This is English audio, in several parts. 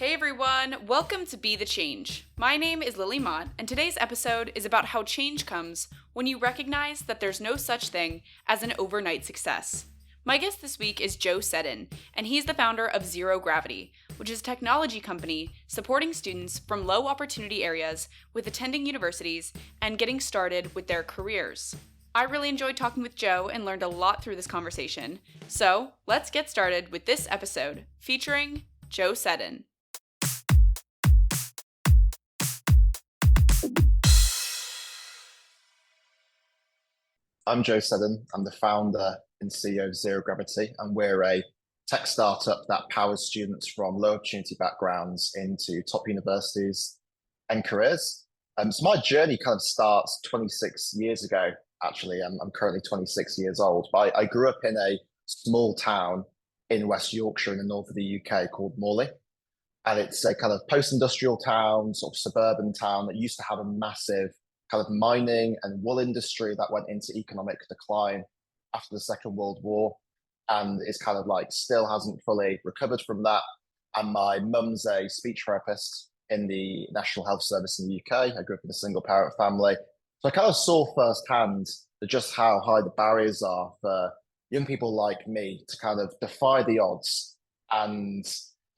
Hey everyone, welcome to Be the Change. My name is Lily Mott, and today's episode is about how change comes when you recognize that there's no such thing as an overnight success. My guest this week is Joe Seddon, and he's the founder of Zero Gravity, which is a technology company supporting students from low opportunity areas with attending universities and getting started with their careers. I really enjoyed talking with Joe and learned a lot through this conversation. So let's get started with this episode featuring Joe Seddon. I'm Joe Seddon. I'm the founder and CEO of Zero Gravity, and we're a tech startup that powers students from low opportunity backgrounds into top universities and careers. So my journey kind of starts 26 years ago, actually. I'm currently 26 years old, but I grew up in a small town in West Yorkshire in the north of the UK called Morley. And it's a kind of post-industrial town, sort of suburban town that used to have a massive kind of mining and wool industry that went into economic decline after the Second World War, and is kind of like still hasn't fully recovered from that. And my mum's a speech therapist in the National Health Service in the UK. I grew up in a single parent family. So I kind of saw firsthand just how high the barriers are for young people like me to kind of defy the odds and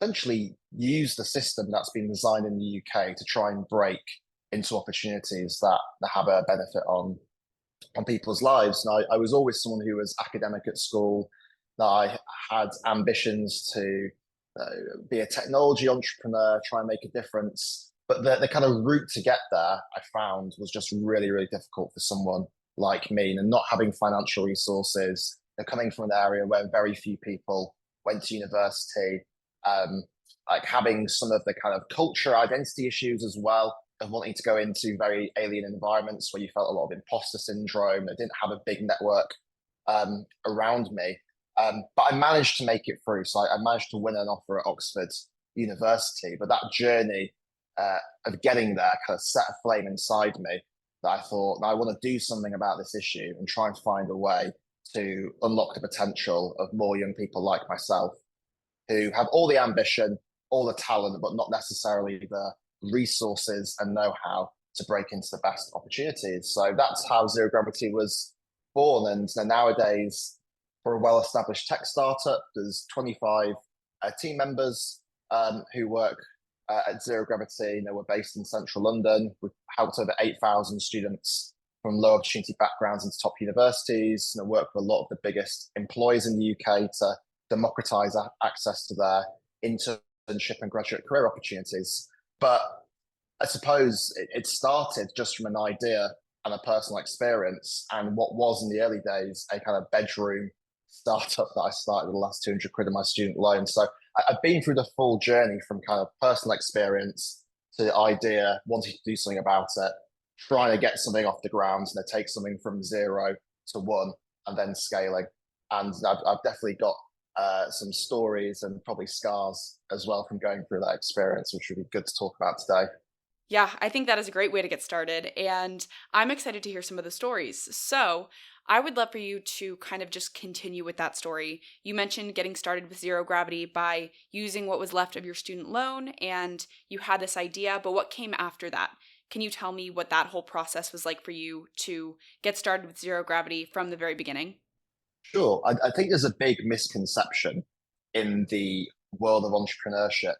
essentially use the system that's been designed in the UK to try and break into opportunities that have a benefit on people's lives. And I was always someone who was academic at school, that I had ambitions to be a technology entrepreneur, try and make a difference. But the kind of route to get there, I found, was just really, really difficult for someone like me, and not having financial resources. They're coming from an area where very few people went to university, like having some of the kind of culture identity issues as well, of wanting to go into very alien environments where you felt a lot of imposter syndrome. I didn't have a big network around me, but I managed to make it through. So I managed to win an offer at Oxford University. But that journey of getting there kind of set a flame inside me that I thought, I want to do something about this issue and try and find a way to unlock the potential of more young people like myself who have all the ambition, all the talent, but not necessarily the resources and know-how to break into the best opportunities. So that's how Zero Gravity was born. And nowadays, for a well-established tech startup, there's 25 team members who work at Zero Gravity. We're based in central London. We've helped over 8,000 students from low opportunity backgrounds into top universities. Work with a lot of the biggest employers in the UK to democratize access to their internship and graduate career opportunities. But I suppose it started just from an idea and a personal experience, and what was in the early days a kind of bedroom startup that I started with the last 200 quid of my student loan. So I've been through the full journey from kind of personal experience to the idea, wanting to do something about it, trying to get something off the ground, and take something from 0 to 1 and then scaling. And I've definitely got some stories and probably scars as well from going through that experience, which would be good to talk about today. Yeah, I think that is a great way to get started, and I'm excited to hear some of the stories. So, I would love for you to kind of just continue with that story. You mentioned getting started with Zero Gravity by using what was left of your student loan, and you had this idea, but what came after that? Can you tell me what that whole process was like for you to get started with Zero Gravity from the very beginning? Sure. I think there's a big misconception in the world of entrepreneurship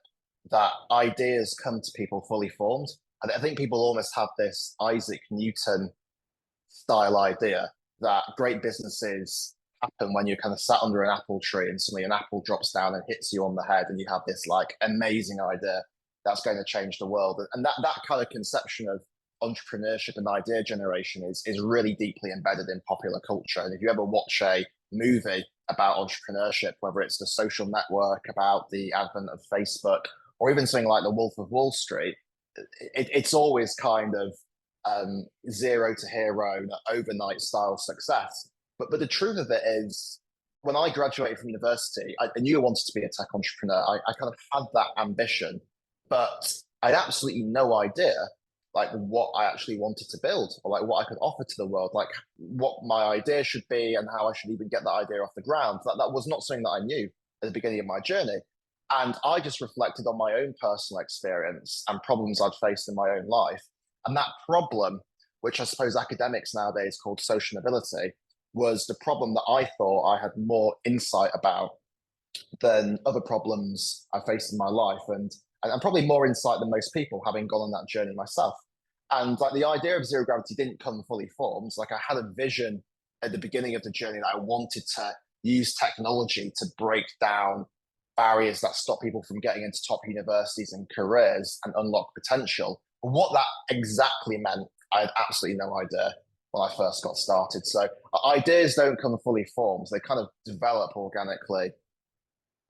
that ideas come to people fully formed. And I think people almost have this Isaac Newton style idea that great businesses happen when you're kind of sat under an apple tree and suddenly an apple drops down and hits you on the head and you have this like amazing idea that's going to change the world. And that kind of conception of entrepreneurship and idea generation is really deeply embedded in popular culture. And if you ever watch a movie about entrepreneurship, whether it's The Social Network, about the advent of Facebook, or even something like The Wolf of Wall Street, it's always kind of zero to hero, overnight style success. But the truth of it is, when I graduated from university, I knew I wanted to be a tech entrepreneur. I kind of had that ambition, but I had absolutely no idea like what I actually wanted to build, or like what I could offer to the world, like what my idea should be and how I should even get that idea off the ground. That was not something that I knew at the beginning of my journey. And I just reflected on my own personal experience and problems I'd faced in my own life. And that problem, which I suppose academics nowadays called social mobility, was the problem that I thought I had more insight about than other problems I faced in my life, and probably more insight than most people, having gone on that journey myself. And like the idea of zero gravity didn't come fully formed. Like I had a vision at the beginning of the journey that I wanted to use technology to break down barriers that stop people from getting into top universities and careers and unlock potential. But what that exactly meant, I had absolutely no idea when I first got started. So ideas don't come fully formed; they kind of develop organically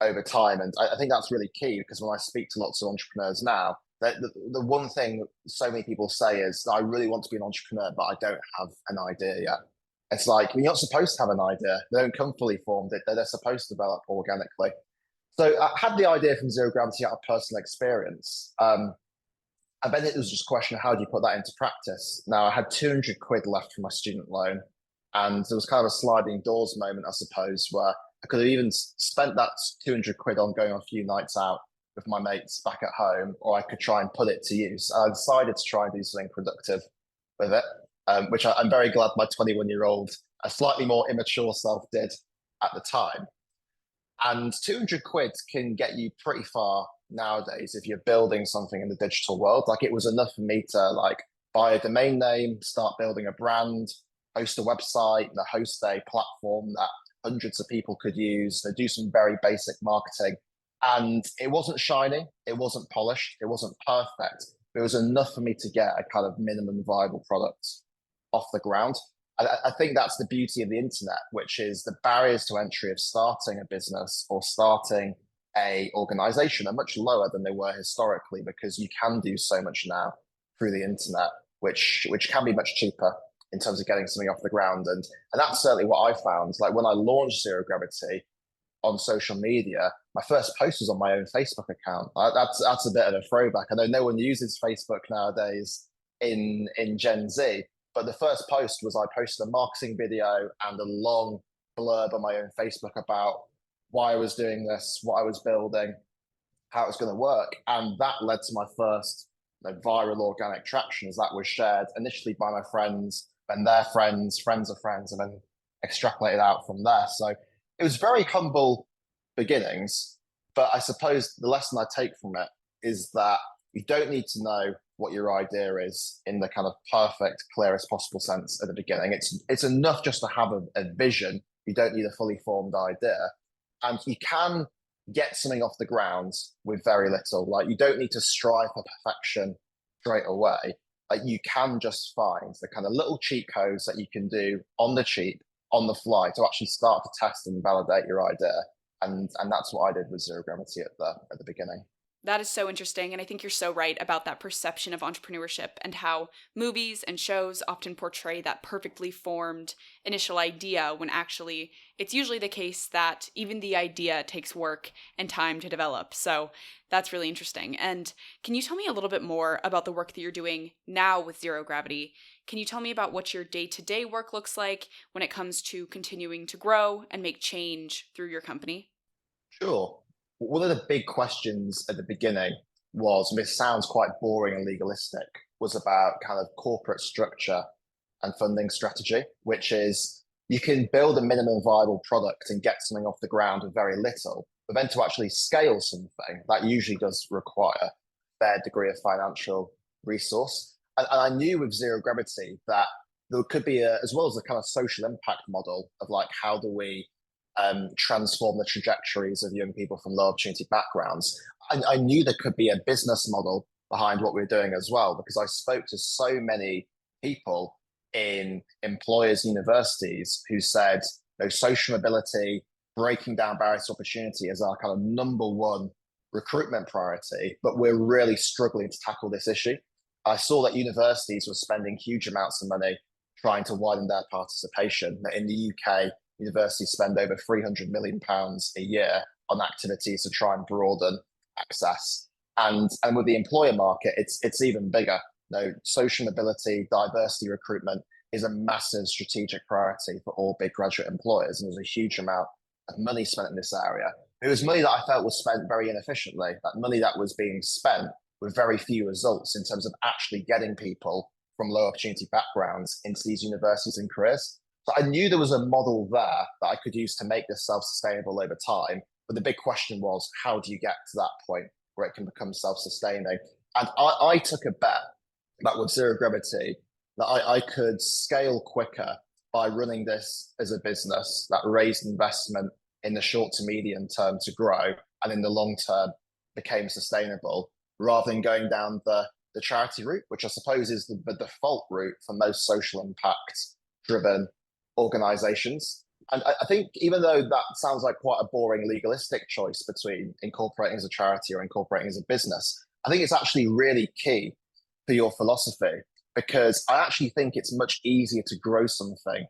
over time. And I think that's really key because when I speak to lots of entrepreneurs now, the one thing so many people say is, I really want to be an entrepreneur, but I don't have an idea yet. It's like, you're not supposed to have an idea. They don't come fully formed. They're supposed to develop organically. So I had the idea from zero gravity out of personal experience. And then it was just a question of how do you put that into practice? Now I had 200 quid left from my student loan, and there was kind of a sliding doors moment, I suppose, where I could have even spent that 200 quid on going on a few nights out with my mates back at home, or I could try and put it to use. I decided to try and do something productive with it, which I'm very glad my 21-year-old, a slightly more immature self did at the time. And 200 quid can get you pretty far nowadays if you're building something in the digital world. Like it was enough for me to like buy a domain name, start building a brand, host a website, host a platform that hundreds of people could use, to do some very basic marketing. And it wasn't shiny, it wasn't polished, it wasn't perfect. But it was enough for me to get a kind of minimum viable product off the ground. I think that's the beauty of the internet, which is the barriers to entry of starting a business or starting a organization are much lower than they were historically, because you can do so much now through the internet, which can be much cheaper in terms of getting something off the ground. And that's certainly what I found. Like when I launched Zero Gravity on social media, my first post was on my own Facebook account. That's a bit of a throwback. I know no one uses Facebook nowadays in Gen Z, but the first post was I posted a marketing video and a long blurb on my own Facebook about why I was doing this, what I was building, how it was going to work. And that led to my first viral organic traction, as that was shared initially by my friends, then their friends, friends of friends, and then extrapolated out from there. So it was very humble beginnings, but I suppose the lesson I take from it is that you don't need to know what your idea is in the kind of perfect, clearest possible sense at the beginning. It's enough just to have a vision. You don't need a fully formed idea. And you can get something off the ground with very little. Like you don't need to strive for perfection straight away. Like you can just find the kind of little cheat codes that you can do on the cheap, on the fly, to actually start to test and validate your idea. And that's what I did with Zero Gravity at the beginning. That is so interesting. And I think you're so right about that perception of entrepreneurship and how movies and shows often portray that perfectly formed initial idea, when actually it's usually the case that even the idea takes work and time to develop. So that's really interesting. And can you tell me a little bit more about the work that you're doing now with Zero Gravity? Can you tell me about what your day-to-day work looks like when it comes to continuing to grow and make change through your company? Sure. One of the big questions at the beginning was, and this sounds quite boring and legalistic, was about kind of corporate structure and funding strategy, which is you can build a minimum viable product and get something off the ground with very little, but then to actually scale something, that usually does require a fair degree of financial resource. And I knew with Zero Gravity that there could be as well as a kind of social impact model of like, how do we transform the trajectories of young people from low opportunity backgrounds. I knew there could be a business model behind what we were doing as well, because I spoke to so many people in employers, universities, who said, social mobility, breaking down barriers to opportunity is our kind of number one recruitment priority, but we're really struggling to tackle this issue. I saw that universities were spending huge amounts of money trying to widen their participation. In the UK, universities spend over £300 million a year on activities to try and broaden access. And with the employer market, it's even bigger. Social mobility, diversity recruitment is a massive strategic priority for all big graduate employers. And there's a huge amount of money spent in this area, It was money that I felt was spent very inefficiently, that money that was being spent with very few results in terms of actually getting people from low opportunity backgrounds into these universities and careers. So I knew there was a model there that I could use to make this self-sustainable over time. But the big question was, how do you get to that point where it can become self-sustaining? And I took a bet that with zero gravity, that I could scale quicker by running this as a business that raised investment in the short to medium term to grow and in the long term became sustainable rather than going down the charity route, which I suppose is the default route for most social impact driven organizations. And I think even though that sounds like quite a boring legalistic choice between incorporating as a charity or incorporating as a business, I think it's actually really key for your philosophy because I actually think it's much easier to grow something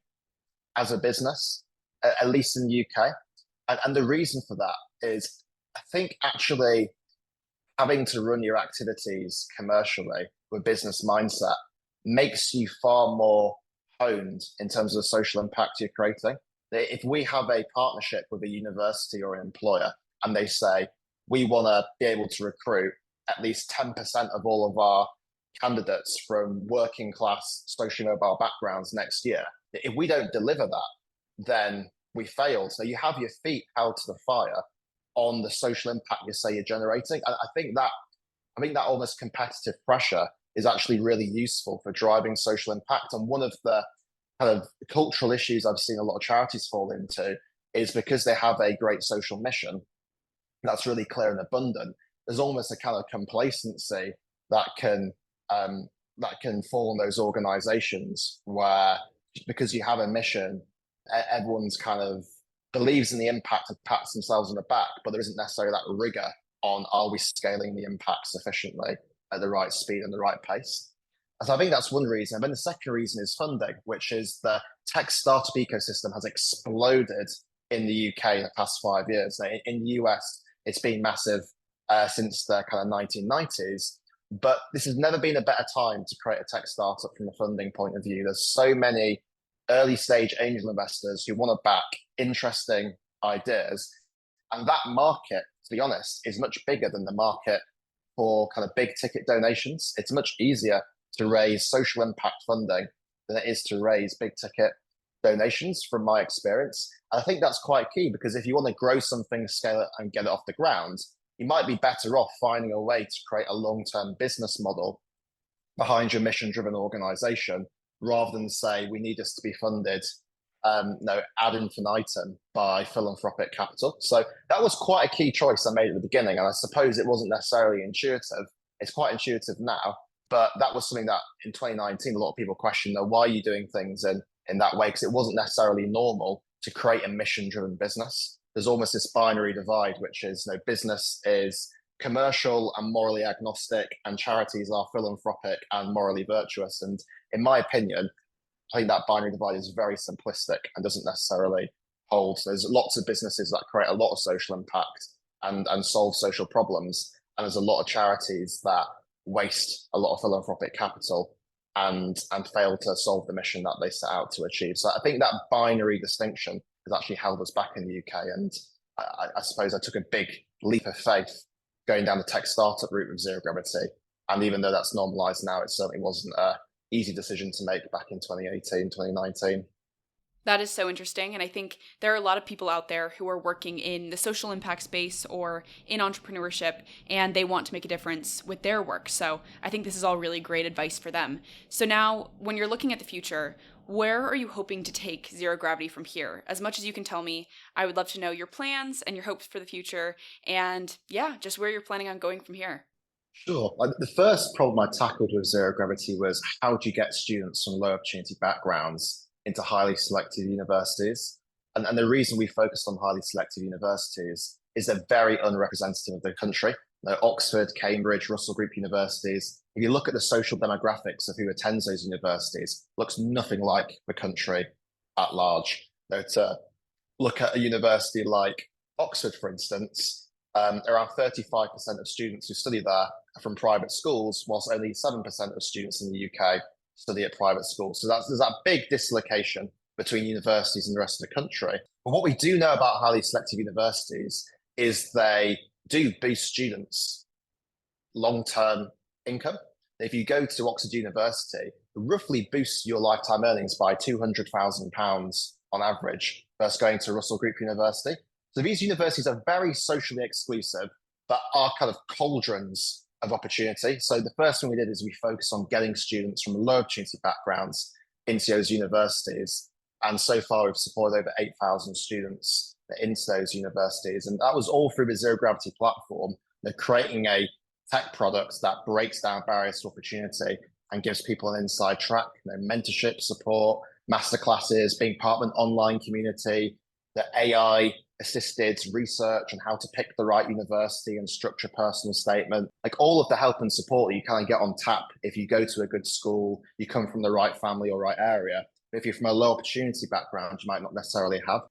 as a business, at least in the UK. And the reason for that is I think actually having to run your activities commercially with business mindset makes you far more honed in terms of the social impact you're creating. If we have a partnership with a university or an employer and they say, we want to be able to recruit at least 10% of all of our candidates from working class socially mobile backgrounds next year, if we don't deliver that, then we failed. So you have your feet held to the fire on the social impact you say you're generating. And I think that almost competitive pressure is actually really useful for driving social impact. And one of the kind of cultural issues I've seen a lot of charities fall into is because they have a great social mission that's really clear and abundant. There's almost a kind of complacency that can fall on those organizations where because you have a mission, everyone's kind of believes in the impact and pats themselves on the back, but there isn't necessarily that rigor on are we scaling the impact sufficiently at the right speed and the right pace. And so I think that's one reason. And then the second reason is funding, which is the tech startup ecosystem has exploded in the UK in the past 5 years. In the US, it's been massive since the kind of 1990s. But this has never been a better time to create a tech startup from a funding point of view. There's so many early stage angel investors who want to back interesting ideas. And that market, to be honest, is much bigger than the market for kind of big ticket donations. It's much easier to raise social impact funding than it is to raise big ticket donations, from my experience. And I think that's quite key because if you want to grow something, scale it, and get it off the ground, you might be better off finding a way to create a long-term business model behind your mission-driven organization rather than say we need this to be funded ad infinitum by philanthropic capital. So that was quite a key choice I made at the beginning. And I suppose it wasn't necessarily intuitive. It's quite intuitive now, but that was something that in 2019, a lot of people questioned, why are you doing things in that way? Because it wasn't necessarily normal to create a mission-driven business. There's almost this binary divide, which is business is commercial and morally agnostic, and charities are philanthropic and morally virtuous. And in my opinion, I think that binary divide is very simplistic and doesn't necessarily hold. There's lots of businesses that create a lot of social impact and solve social problems. And there's a lot of charities that waste a lot of philanthropic capital and fail to solve the mission that they set out to achieve. So I think that binary distinction has actually held us back in the UK. And I suppose I took a big leap of faith going down the tech startup route with zero gravity. And even though that's normalized now, it certainly wasn't an easy decision to make back in 2018, 2019. That is so interesting. And I think there are a lot of people out there who are working in the social impact space or in entrepreneurship, and they want to make a difference with their work. So I think this is all really great advice for them. So now, when you're looking at the future, where are you hoping to take Zero Gravity from here? As much as you can tell me, I would love to know your plans and your hopes for the future, and just where you're planning on going from here. Sure. The first problem I tackled with zero gravity was how do you get students from low opportunity backgrounds into highly selective universities? And the reason we focused on highly selective universities is they're very unrepresentative of the country. Oxford, Cambridge, Russell Group universities. If you look at the social demographics of who attends those universities, looks nothing like the country at large. To look at a university like Oxford, for instance, around 35% of students who study there are from private schools, whilst only 7% of students in the UK study at private schools. So there's that big dislocation between universities and the rest of the country. But what we do know about highly selective universities is they do boost students' long-term income. If you go to Oxford University, it roughly boosts your lifetime earnings by £200,000 on average versus going to Russell Group University. So these universities are very socially exclusive, but are kind of cauldrons of opportunity. So the first thing we did is we focused on getting students from low opportunity backgrounds into those universities. And so far, we've supported over 8,000 students into those universities. And that was all through the Zero Gravity platform. They're creating a tech product that breaks down barriers to opportunity and gives people an inside track, mentorship, support, masterclasses, being part of an online community, the AI assisted research on how to pick the right university and structure personal statement, like all of the help and support that you kind of get on tap if you go to a good school, you come from the right family or right area. But if you're from a low opportunity background, you might not necessarily have.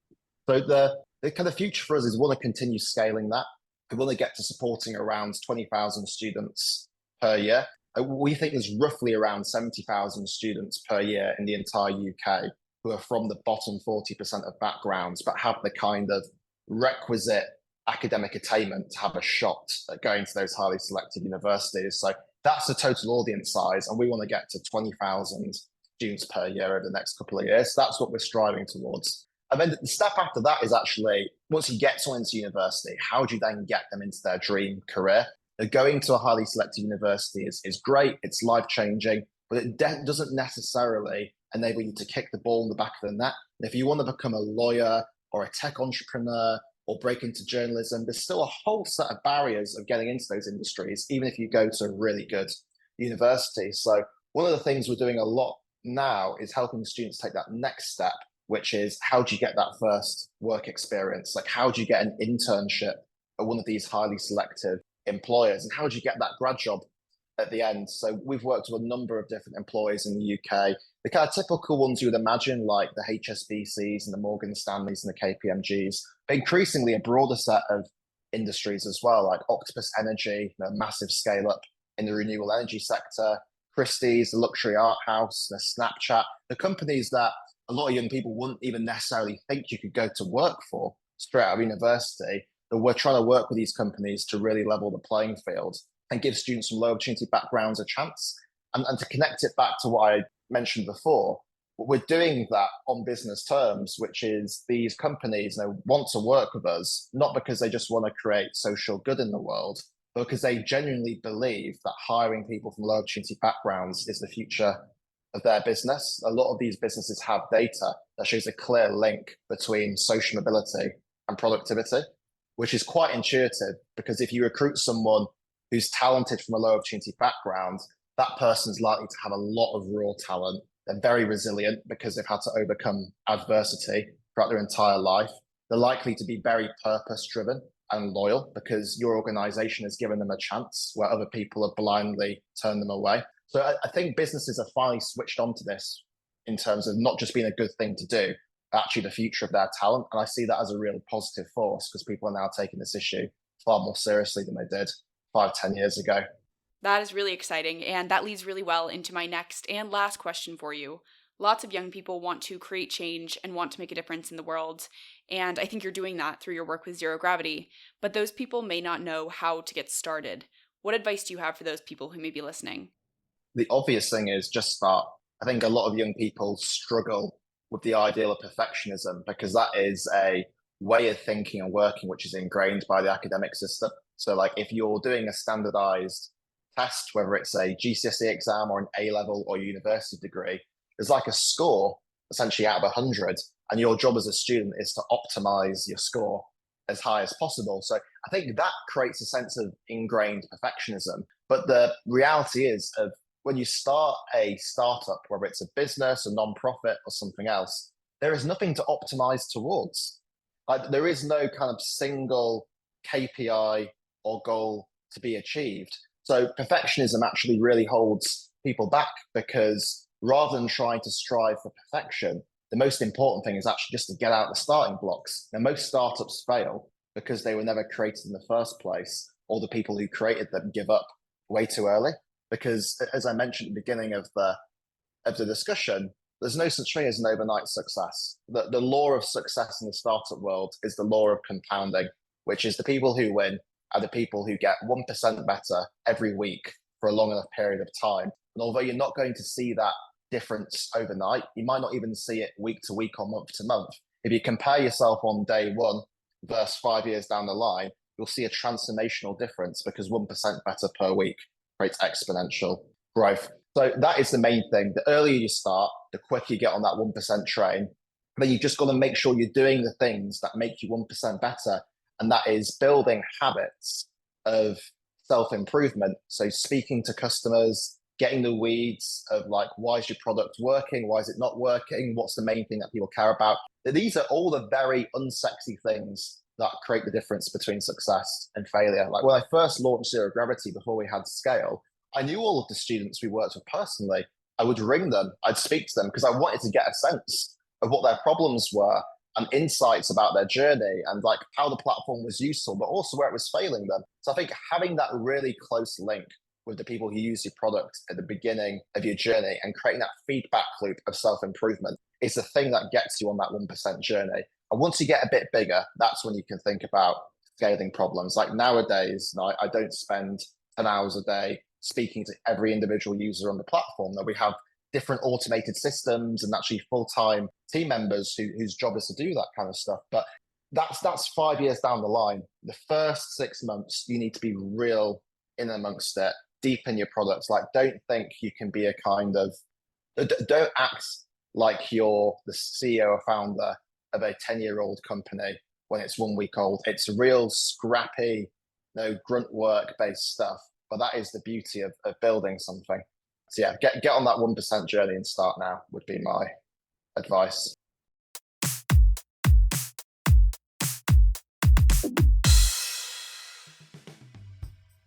So the kind of future for us is we want to continue scaling that. We want to get to supporting around 20,000 students per year. We think there's roughly around 70,000 students per year in the entire UK who are from the bottom 40% of backgrounds, but have the kind of requisite academic attainment to have a shot at going to those highly selected universities. So that's the total audience size, and we want to get to 20,000 students per year over the next couple of years. So that's what we're striving towards. And then the step after that is actually, once you get someone into university, how do you then get them into their dream career? Going to a highly selected university is great, it's life-changing, but it doesn't necessarily enable you to kick the ball in the back of the net. And if you want to become a lawyer or a tech entrepreneur or break into journalism, there's still a whole set of barriers of getting into those industries, even if you go to a really good university. So one of the things we're doing a lot now is helping students take that next step, which is how do you get that first work experience? Like, how do you get an internship at one of these highly selective employers? And how do you get that grad job at the end? So we've worked with a number of different employers in the UK. The kind of typical ones you would imagine, like the HSBCs and the Morgan Stanleys and the KPMGs, but increasingly a broader set of industries as well, like Octopus Energy, massive scale up in the renewable energy sector, Christie's, the luxury art house, the Snapchat, the companies that a lot of young people wouldn't even necessarily think you could go to work for straight out of university. But we're trying to work with these companies to really level the playing field and give students from low opportunity backgrounds a chance. And to connect it back to what I mentioned before, we're doing that on business terms, which is these companies want to work with us, not because they just want to create social good in the world, but because they genuinely believe that hiring people from low opportunity backgrounds is the future of their business. A lot of these businesses have data that shows a clear link between social mobility and productivity, which is quite intuitive, because if you recruit someone who's talented from a low opportunity background, that person's likely to have a lot of raw talent. They're very resilient because they've had to overcome adversity throughout their entire life. They're likely to be very purpose driven and loyal because your organization has given them a chance where other people have blindly turned them away. So I think businesses are finally switched on to this in terms of not just being a good thing to do, but actually the future of their talent. And I see that as a real positive force because people are now taking this issue far more seriously than they did 5, 10 years ago. That is really exciting, and that leads really well into my next and last question for you. Lots of young people want to create change and want to make a difference in the world, and I think you're doing that through your work with Zero Gravity, but those people may not know how to get started. What advice do you have for those people who may be listening? The obvious thing is just start. I think a lot of young people struggle with the ideal of perfectionism because that is a way of thinking and working which is ingrained by the academic system. So like if you're doing a standardized test, whether it's a GCSE exam or an A-level or university degree, there's like a score essentially out of 100, and your job as a student is to optimize your score as high as possible. So I think that creates a sense of ingrained perfectionism. But the reality is of when you start a startup, whether it's a business, a non-profit or something else, there is nothing to optimize towards. Like there is no kind of single KPI or goal to be achieved. So perfectionism actually really holds people back because rather than trying to strive for perfection, the most important thing is actually just to get out the starting blocks. Now, most startups fail because they were never created in the first place, or the people who created them give up way too early. Because as I mentioned at the beginning of the discussion, there's no such thing as an overnight success. The law of success in the startup world is the law of compounding. which is the people who win are the people who get 1% better every week for a long enough period of time. And although you're not going to see that difference overnight, you might not even see it week to week or month to month. If you compare yourself on day one versus 5 years down the line, you'll see a transformational difference because 1% better per week creates exponential growth. So that is the main thing. The earlier you start, the quicker you get on that 1% train. Then you've just got to make sure you're doing the things that make you 1% better. And that is building habits of self-improvement. So speaking to customers, getting the weeds of like, why is your product working? Why is it not working? What's the main thing that people care about? These are all the very unsexy things that create the difference between success and failure. Like when I first launched Zero Gravity before we had scale, I knew all of the students we worked with personally. I would ring them, I'd speak to them because I wanted to get a sense of what their problems were and insights about their journey and like how the platform was useful, but also where it was failing them. So I think having that really close link with the people who use your product at the beginning of your journey and creating that feedback loop of self-improvement is the thing that gets you on that 1% journey. And once you get a bit bigger, that's when you can think about scaling problems. Like nowadays, I don't spend 10 hours a day speaking to every individual user on the platform. That we have different automated systems and actually full-time team members whose job is to do that kind of stuff. But that's 5 years down the line. The first 6 months, you need to be real in amongst it, deep in your products. Like, don't think you can be a kind of, don't act like you're the CEO or founder of a 10-year-old company when it's 1 week old. It's real scrappy, grunt work based stuff. But that is the beauty of building something. So yeah, get on that 1% journey and start now would be my advice.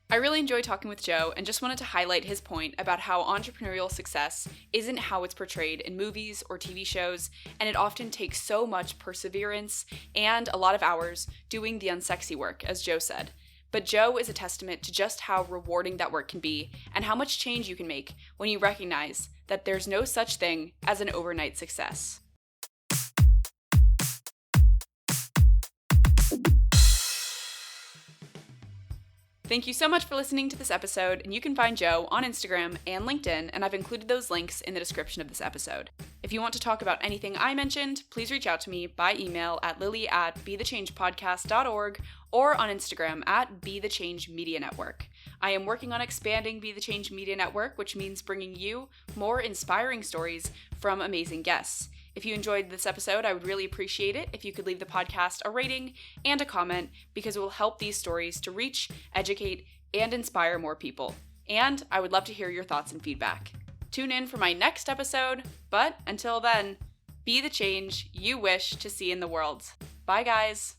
I really enjoyed talking with Joe and just wanted to highlight his point about how entrepreneurial success isn't how it's portrayed in movies or TV shows, and it often takes so much perseverance and a lot of hours doing the unsexy work, as Joe said. But Joe is a testament to just how rewarding that work can be and how much change you can make when you recognize that there's no such thing as an overnight success. Thank you so much for listening to this episode, and you can find Joe on Instagram and LinkedIn, and I've included those links in the description of this episode. If you want to talk about anything I mentioned, please reach out to me by email at lily@bethechangepodcast.org or on Instagram at Be The Change Media Network. I am working on expanding Be The Change Media Network, which means bringing you more inspiring stories from amazing guests. If you enjoyed this episode, I would really appreciate it if you could leave the podcast a rating and a comment, because it will help these stories to reach, educate, and inspire more people. And I would love to hear your thoughts and feedback. Tune in for my next episode, but until then, be the change you wish to see in the world. Bye, guys.